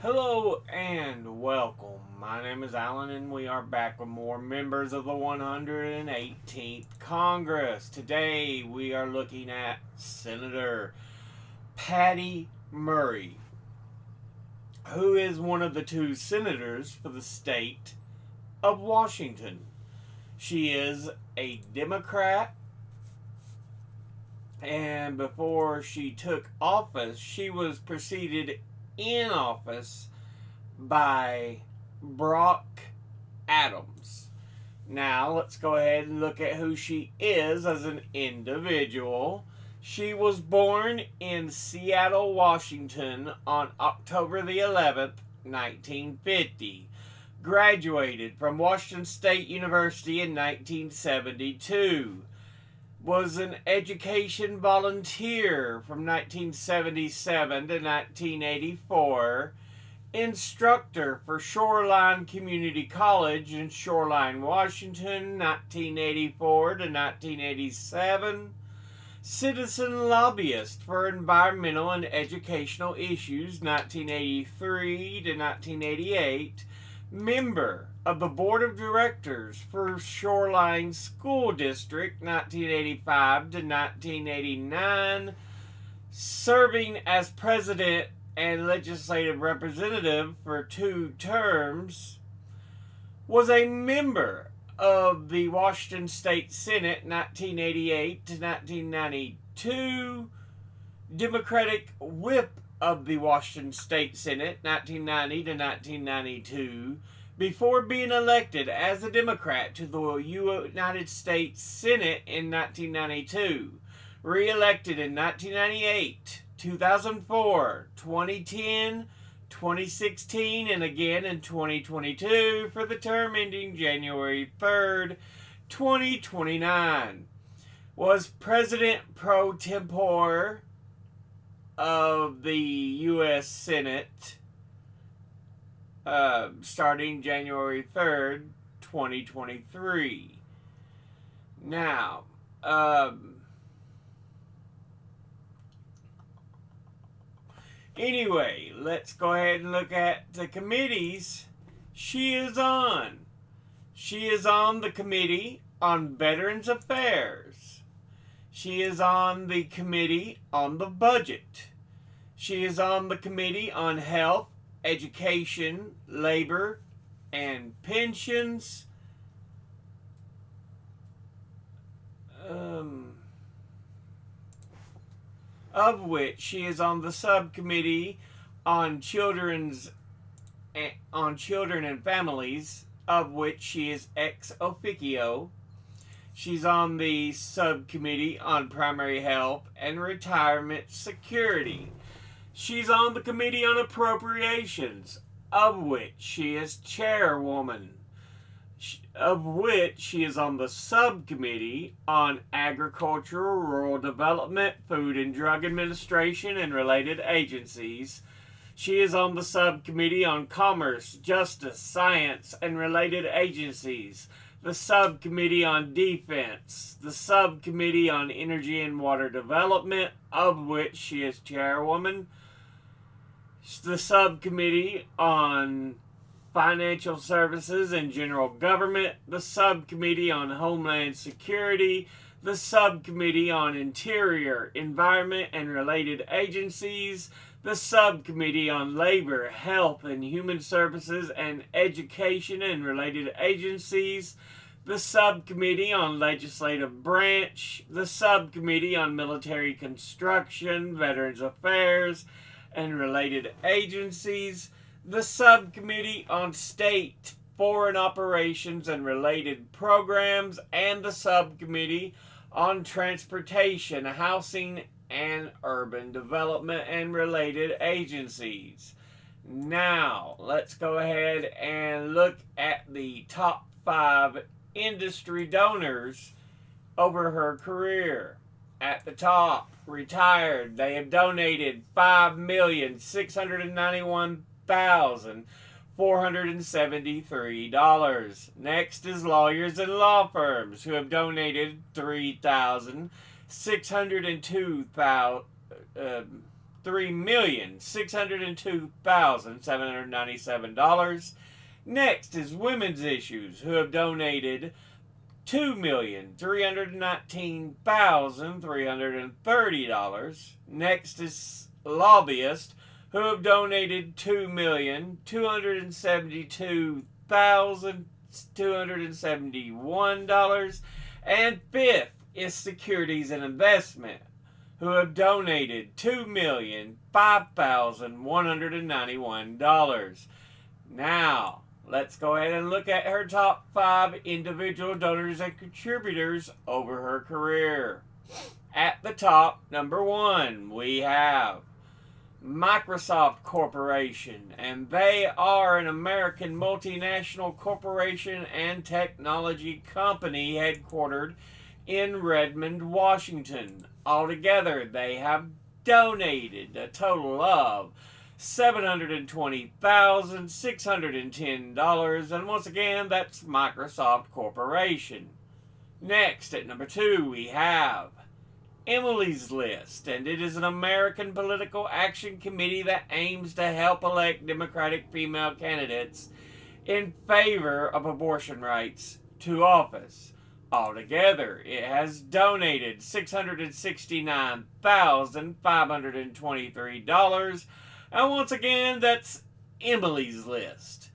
Hello and welcome. My name is Alan, and we are back with more members of the 118th Congress. Today we are looking at Senator Patty Murray, who is one of the two senators for the state of Washington. She is a Democrat, and before she took office, she was preceded in office by Brock Adams. Now, let's go ahead and look at who she is as an individual. She was born in Seattle, Washington on October the 11th, 1950. Graduated from Washington State University in 1972. Was an education volunteer from 1977 to 1984. Instructor for Shoreline Community College in Shoreline, Washington, 1984 to 1987. Citizen lobbyist for environmental and educational issues, 1983 to 1988. Member of the Board of Directors for Shoreline School District, 1985 to 1989. Serving as president and legislative representative for 2 terms. Was a member of the Washington State Senate 1988 to 1992, Democratic whip of the Washington State Senate 1990 to 1992, before being elected as a Democrat to the United States Senate in 1992, re-elected in 1998, 2004, 2010, 2016, and again in 2022 for the term ending January 3rd, 2029. Was President pro tempore of the U.S. Senate starting January 3rd, 2023. Now, anyway, let's go ahead and look at the committees she is on. She is on the Committee on Veterans Affairs. She is on the Committee on the Budget. She is on the Committee on Health, Education, Labor, and Pensions. Of which she is on the subcommittee on children and families, of which she is ex officio. She's on the subcommittee on primary health and retirement security. She's on the committee on appropriations, of which she is chairwoman. Of which she is on the subcommittee on agriculture, rural development, food and drug administration, and related agencies. She is on the subcommittee on commerce, justice, science, and related agencies, the subcommittee on defense, the subcommittee on energy and water development, of which she is chairwoman, the subcommittee on Financial Services and General Government, the Subcommittee on Homeland Security, the Subcommittee on Interior, Environment, and Related Agencies, the Subcommittee on Labor, Health, and Human Services, and Education and Related Agencies, the Subcommittee on Legislative Branch, the Subcommittee on Military Construction, Veterans Affairs, and Related Agencies, the Subcommittee on State, Foreign Operations and Related Programs, and the Subcommittee on Transportation, Housing, and Urban Development and Related Agencies. Now, let's go ahead and look at the top 5 industry donors over her career. At the top, retired, they have donated $5,691,473. Next is lawyers and law firms, who have donated $3,602,797. Next is Women's Issues, who have donated $2,319,330. Next is Lobbyist, who have donated $2,272,271. And fifth is Securities and Investment, who have donated $2,005,191. Now, let's go ahead and look at her top 5 individual donors and contributors over her career. At the top, number 1, we have Microsoft Corporation, and they are an American multinational corporation and technology company headquartered in Redmond, Washington. Altogether, they have donated a total of $720,610, and once again, that's Microsoft Corporation. Next, at number 2, we have Emily's List, and it is an American political action committee that aims to help elect Democratic female candidates in favor of abortion rights to office. Altogether, it has donated $669,523, and once again, that's Emily's List.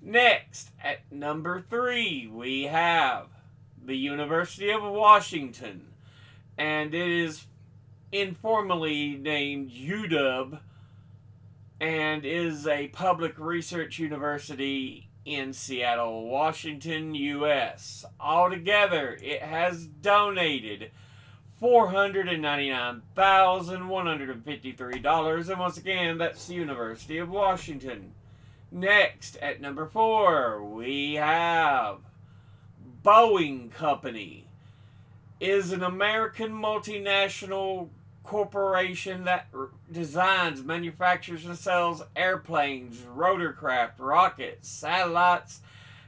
Next, at number 3, we have the University of Washington, and it is informally named UW, and is a public research university in Seattle, Washington, U.S. Altogether, it has donated $499,153, and once again, that's the University of Washington. Next, at number 4, we have Boeing Company. Is an American multinational corporation that designs, manufactures, and sells airplanes, rotorcraft, rockets, satellites,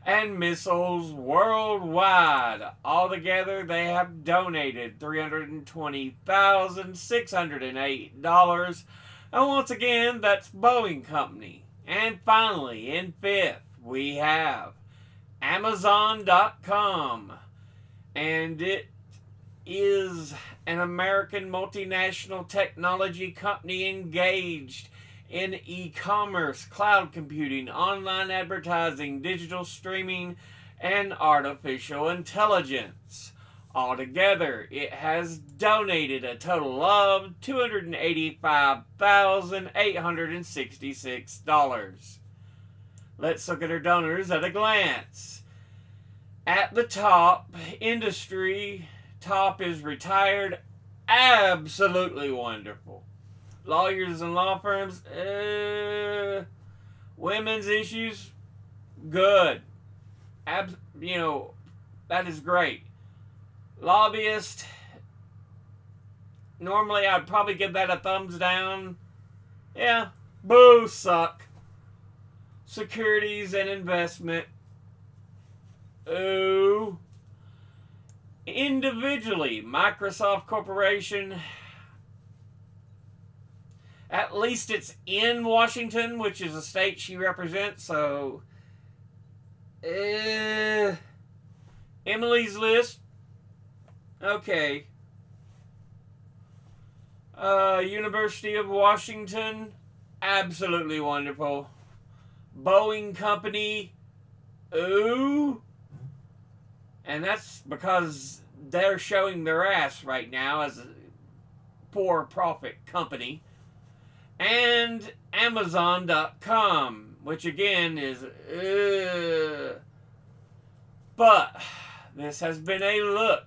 and missiles worldwide. Altogether, they have donated $320,608. And once again, that's Boeing Company. And finally, in 5th, we have Amazon.com. And it is an American multinational technology company engaged in e-commerce, cloud computing, online advertising, digital streaming, and artificial intelligence. Altogether, it has donated a total of $285,866. Let's look at her donors at a glance. At the top, industry top is retired. Absolutely wonderful. Lawyers and law firms, women's issues, good. That is great. Lobbyist, normally I'd probably give that a thumbs down. Yeah, boo, suck. Securities and investment, ooh. Individually, Microsoft Corporation, at least it's in Washington, which is a state she represents, so Emily's List, okay. University of Washington, absolutely wonderful. Boeing Company, ooh. And that's because they're showing their ass right now as a for-profit company. And Amazon.com, which again is... But this has been a look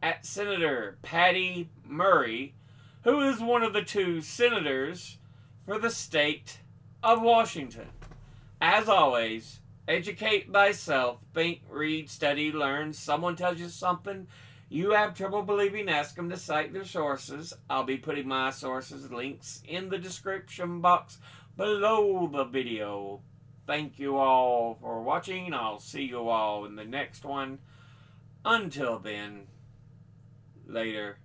at Senator Patty Murray, who is one of the 2 senators for the state of Washington. As always, educate thyself, think, read, study, learn. Someone tells you something you have trouble believing, ask them to cite their sources. I'll be putting my sources links in the description box below the video. Thank you all for watching. I'll see you all in the next one. Until then, later.